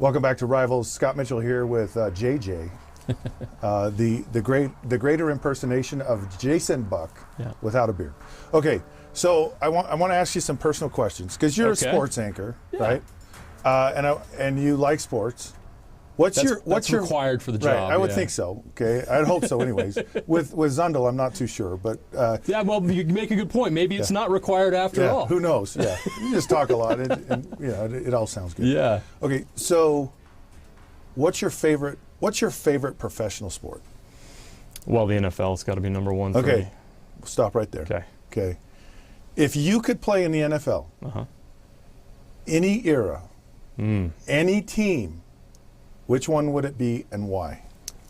Welcome back to Rivals. Scott Mitchell here with JJ, the greater impersonation of Jason Buck without a beard. Okay, so I want to ask you some personal questions because you're a sports anchor, right? And you like sports. What's your required for the job? Right, I would think so. Okay, I'd hope so. Anyways, with Zundel, I'm not too sure, but yeah. Well, you make a good point. Maybe it's not required after all. Who knows? Yeah, you just talk a lot, and it all sounds good. Yeah. Okay, so what's your favorite professional sport? Well, the NFL's got to be number one. For me. Stop right there. Okay. Okay. If you could play in the NFL, any era, any team, which one would it be and why?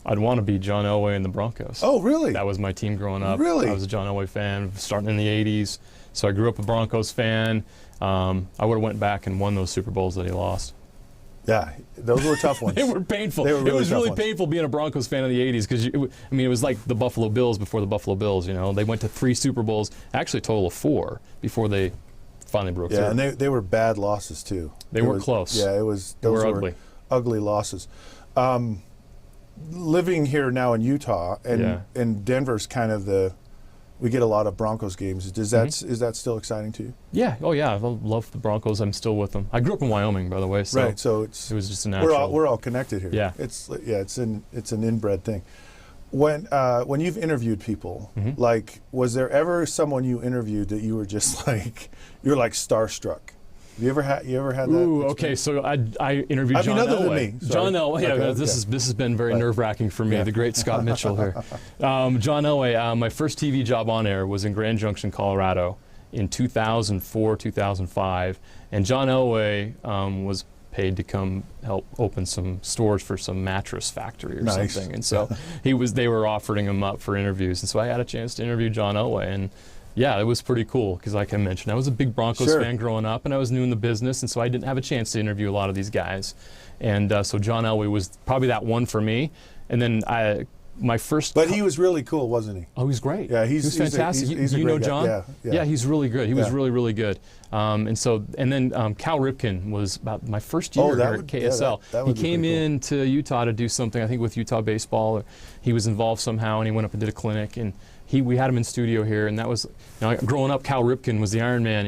I'd want to be John Elway and the Broncos. Oh, really? That was my team growing up. Really? I was a John Elway fan starting in the 80s. So I grew up a Broncos fan. I would have went back and won those Super Bowls that he lost. Yeah, those were tough ones. They were painful. They were really it was really ones. painful being a Broncos fan in the 80s because, it was like the Buffalo Bills before the Buffalo Bills. They went to 3 Super Bowls, actually a total of 4 before they finally broke through. Yeah, and they were bad losses too. They were close. Yeah, those were ugly. Ugly losses. Living here now in Utah, and Denver's kind of we get a lot of Broncos games. Is that still exciting to you? Yeah. Oh, yeah. I love the Broncos. I'm still with them. I grew up in Wyoming, by the way. So right. So it was just a natural. We're all connected here. Yeah. It's an inbred thing. When you've interviewed people, like, was there ever someone you interviewed that you were just like you're like starstruck? You ever had that? Ooh, okay. So I interviewed John Elway. Than me. Sorry. John Elway. Yeah, this has been very nerve-wracking for me. The great Scott Mitchell here. John Elway. My first TV job on air was in Grand Junction, Colorado, in 2004, 2005, and John Elway was paid to come help open some stores for some mattress factory or something, and so they were offering him up for interviews, and so I had a chance to interview John Elway, and yeah, it was pretty cool because, like I mentioned, I was a big Broncos fan growing up, and I was new in the business, and so I didn't have a chance to interview a lot of these guys. And so John Elway was probably that one for me. And then my first. But he was really cool, wasn't he? Oh, he was great. Yeah, he was fantastic. He's you know John? Guy. Yeah, he's really good. He was really, really good. And then Cal Ripken was about my first year here at KSL. He came into Utah to do something, I think, with Utah baseball. He was involved somehow, and he went up and did a clinic, and we had him in studio here, and that was, growing up, Cal Ripken was the Iron Man.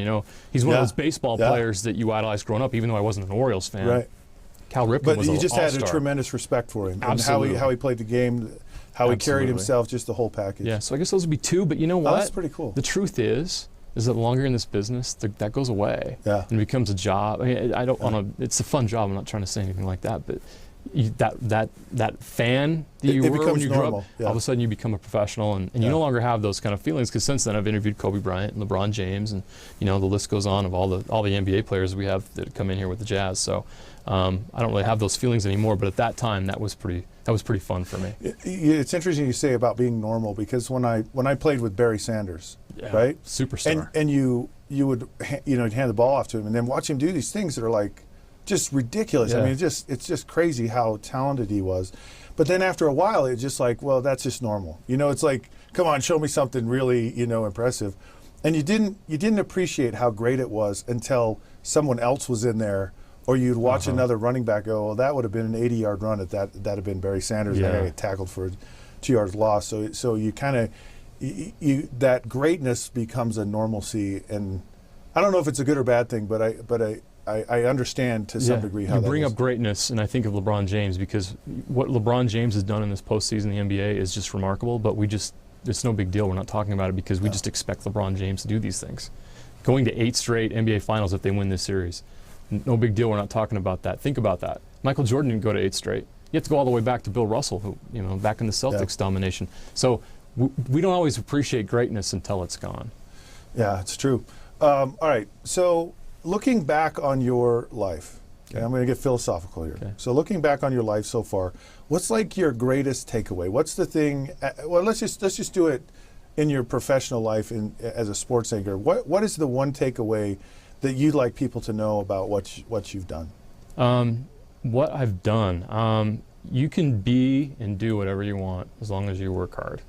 He's one of those baseball players that you idolized growing up, even though I wasn't an Orioles fan. Right. Cal Ripken but was you just all-star. had a tremendous respect for him. Absolutely. And how he played the game, how he carried himself, just the whole package. Yeah, so I guess those would be 2, but you know what? Oh, that's pretty cool. The truth is that the longer you're in this business, that goes away. Yeah. And it becomes a job. I mean, I don't want to, it's a fun job, I'm not trying to say anything like that, but that fan that you were when you grew up, all of a sudden you become a professional, and you no longer have those kind of feelings, because since then I've interviewed Kobe Bryant and LeBron James, and the list goes on of all the NBA players we have that come in here with the Jazz. So I don't really have those feelings anymore, but at that time that was pretty fun for me. It's interesting you say about being normal, because when I played with Barry Sanders, right, superstar, and you would hand the ball off to him and then watch him do these things that are like just ridiculous. I mean, it's just crazy how talented he was. But then after a while, it's just like, well, that's just normal. It's like, come on, show me something really, impressive. And you didn't appreciate how great it was until someone else was in there, or you'd watch another running back go, well, that would have been an 80-yard run at that'd have been Barry Sanders, and he tackled for a 2-yard loss. So you kind of that greatness becomes a normalcy, and I don't know if it's a good or bad thing, but I understand to some degree how that is. You bring up greatness, and I think of LeBron James, because what LeBron James has done in this postseason in the NBA is just remarkable, but it's no big deal. We're not talking about it because we just expect LeBron James to do these things. Going to 8 straight NBA Finals if they win this series, no big deal. We're not talking about that. Think about that. Michael Jordan didn't go to 8 straight. You have to go all the way back to Bill Russell, who, back in the Celtics domination. So we don't always appreciate greatness until it's gone. Yeah, it's true. All right, so looking back on your life, I'm going to get philosophical here. Okay. So looking back on your life so far, what's like your greatest takeaway? What's the thing? Well, let's just do it in your professional life as a sports anchor. What is the one takeaway that you'd like people to know about what you've done? What I've done, you can be and do whatever you want as long as you work hard.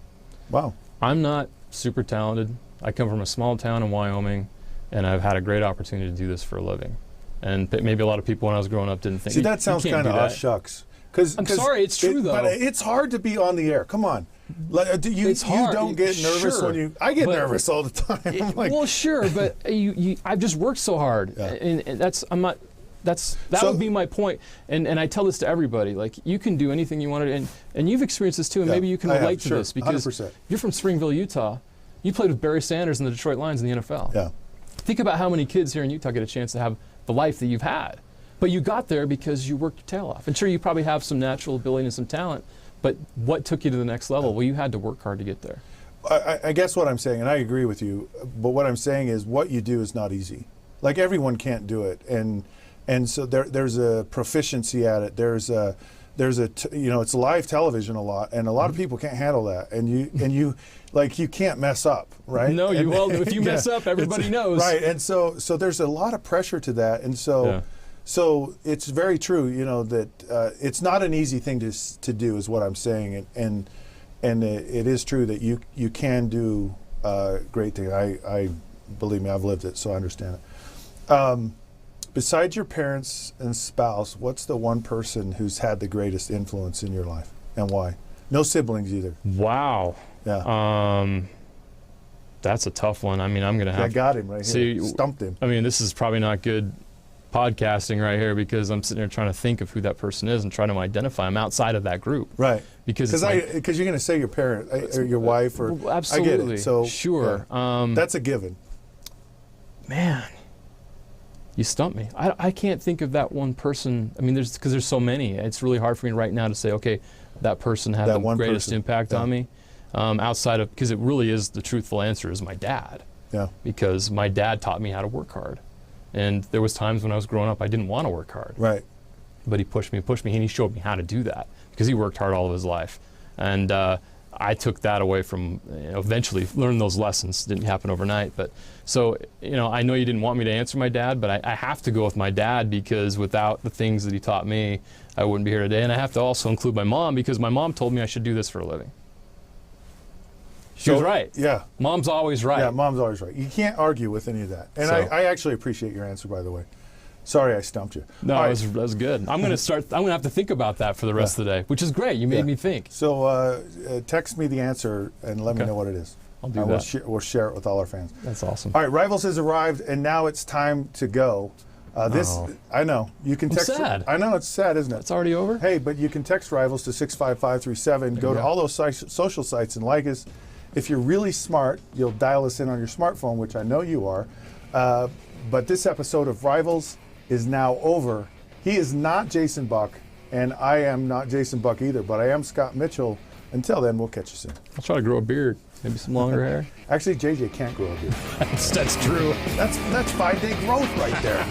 Wow. I'm not super talented. I come from a small town in Wyoming, and I've had a great opportunity to do this for a living. And maybe a lot of people when I was growing up didn't think. See, that sounds kind of shucks. I'm sorry, it's true though. But it's hard to be on the air. Come on. It's hard. You don't get nervous when you. I get nervous all the time. I'm like, well, sure, but I've just worked so hard, and that would be my point. And I tell this to everybody: like, you can do anything you want to, and you've experienced this too, and maybe you can relate to this because 100%. You're from Springville, Utah. You played with Barry Sanders and the Detroit Lions in the NFL. Yeah. Think about how many kids here in Utah get a chance to have the life that you've had, but you got there because you worked your tail off. And sure, you probably have some natural ability and some talent. But what took you to the next level? Well, you had to work hard to get there. I guess what I'm saying, and I agree with you, but what I'm saying is what you do is not easy. Like, everyone can't do it, and so there's a proficiency at it. There's it's live television a lot, and a lot of people can't handle that. And you like, you can't mess up, right? No, if you mess up, everybody knows. Right, and so there's a lot of pressure to that, and so. Yeah. So it's very true, that it's not an easy thing to do, is what I'm saying, and it is true that you can do great things. I believe me, I've lived it, so I understand it. Besides your parents and spouse, what's the one person who's had the greatest influence in your life, and why? No siblings either. Wow. Yeah. That's a tough one. I mean, I'm gonna have. I got him right here. Stumped him. I mean, this is probably not good podcasting right here because I'm sitting there trying to think of who that person is and trying to identify them outside of that group. Right. Because you're going to say your parent or your wife or absolutely. I get it. So sure. Yeah. That's a given. Man, you stumped me. I can't think of that one person. I mean, because there's so many. It's really hard for me right now to say, okay, that person had the greatest impact on me. Outside of, because it really is, the truthful answer is my dad. Yeah. Because my dad taught me how to work hard. And there was times when I was growing up I didn't want to work hard. Right. But he pushed me, and he showed me how to do that because he worked hard all of his life. And I took that away from, eventually learned those lessons. Didn't happen overnight. But so, I know you didn't want me to answer my dad, but I have to go with my dad because without the things that he taught me, I wouldn't be here today. And I have to also include my mom because my mom told me I should do this for a living. She was right. Yeah. Mom's always right. Yeah, mom's always right. You can't argue with any of that. And I actually appreciate your answer, by the way. Sorry I stumped you. No, that was good. I'm going to have to think about that for the rest of the day, which is great. You made me think. So text me the answer and let me know what it is. I'll do that. We'll share it with all our fans. That's awesome. All right, Rivals has arrived, and now it's time to go. I know. You can text. I'm sad. I know, it's sad, isn't it? It's already over? Hey, but you can text Rivals to 65537. Go to all those social sites and like us. If you're really smart, you'll dial us in on your smartphone, which I know you are. But this episode of Rivals is now over. He is not Jason Buck, and I am not Jason Buck either, but I am Scott Mitchell. Until then, we'll catch you soon. I'll try to grow a beard, maybe some longer hair. Actually, JJ can't grow a beard. That's true. That's 5-day growth right there.